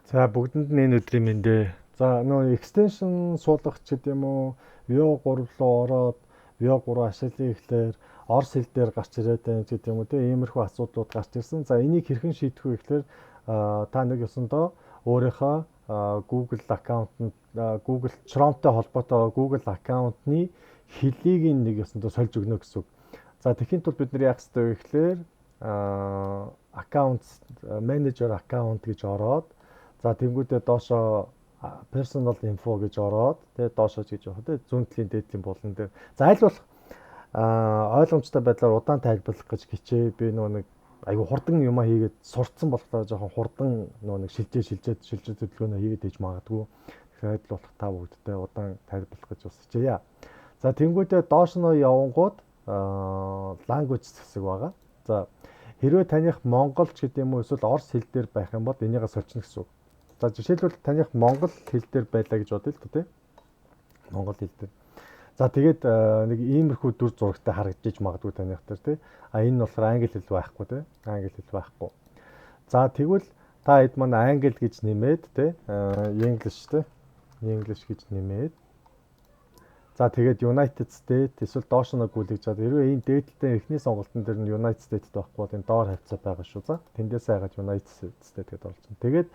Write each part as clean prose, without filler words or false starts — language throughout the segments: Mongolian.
За бүгдэнд нь энэ өдрийн мэндэ. За нөө extension суулгах ч гэдэг юм уу, Vue 3 руу ороод Vue 3 ашиглая гэхлээр Орос хэл дээр гарч ирээд байна гэдэг юм уу тийм иймэрхүү асуудлууд гарч ирсэн. За энийг хэрхэн шийдэх вэ гэхлээр та нэг ёсондоо өөрийнхөө Google аккаунтанд Google Chrome-той холбоотой Google аккаунтны хэлийг нэг ёсондоо сольж өгнө гэсэн үг. За тэхийн тулд бид нар яах ёстой вэ гэхлээр аккаунт менежер аккаунт гэж ороод за тэнгуүдээ доошоо personal info гэж ороод тэгээ доошоо гэж явах тэгээ зүүнтлийн дээдлийн булан дээр за аль болох ойлгомжтой байдлаар удаан тайлбарлах гэж хичээ би нэг айгу хурдан юмаа хийгээд сурцсан болохоор жоохон хурдан нэг шилжээд хөдөлгөөнөө хийгээд ээж магадгүй тэгэхээр аль болох та бүгдтэй удаан тайлбарлах гэж бас хичээе. За тэнгуүдээ доош нь явангууд language хэсэг байгаа. За хэрвээ таних монголч гэдэг юм уу эсвэл орос хэл дээр байх юм бол энийгээ сольчихно гэсэн үг. За жишээлбэл таних монгол хэл дээр байлаа гэж бодъё л тоо тий. Монгол хэл дээр. За тэгээд нэг иймэрхүү дүр зурагтай харагдаж магадгүй таних дээр тий. Энэ нь болохоор англи хэл байхгүй тий. Англи хэл байхгүй. За тэгвэл та хэд маань англи гэж нэмээд тий. English тий. English гэж нэмээд за тэгээд United States эсвэл доош нь гүйлгэж чад. Хэрвээ энэ дээдлтэй эхний сонголтын дээр нь United States байхгүй бол энэ доор хавцаа байгаа шүү. За тэндээс хайгаад United States гэдээ оруулсан. Тэгээд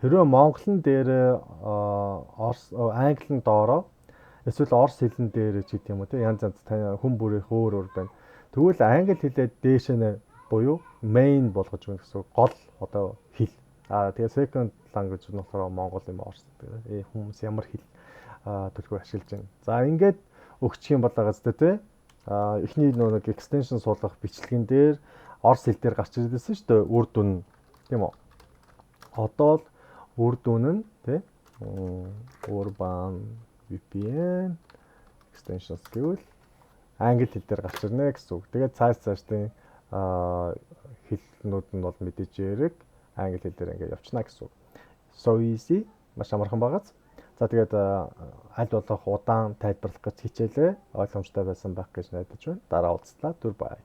хэрвээ монголын дээр англи нь доороо эсвэл орос хэлэн дээр ч гэдэг юм уу те янз янз хүн бүрийнх өөр байна. Тэгвэл англи хэлээд дээш нь буюу main болгож өгнө гэсэн гол одоо хэл. Тэгээд second language нь болохоор монгол юм орос. Тэгээд хүмүүс ямар хэл төлхөө ашиглаж байна. За ингээд өгчих юм болоо газтай те. Эхний нэг extension суулгах бичлэгэн дээр орос хэл дээр гарч ирдээсэн шүү дээ. Үр дүн тийм үү? Одоо л үр дүн нь те Urban VPN extensions гэвэл англи хэл дээр гарч ирнэ гэсэн үг. Тэгээд цаашдын хэлнүүд нь бол мэдээж яриг англи хэл дээр ингээд явчихна гэсэн үг. So easy маш амархан багаз. За тэгээд аль болох удаан тайлбарлах гэж хичээлээ ойлгомжтой байсан байх гэж найдаж байна. Дараа уулзлаа. Түр бай.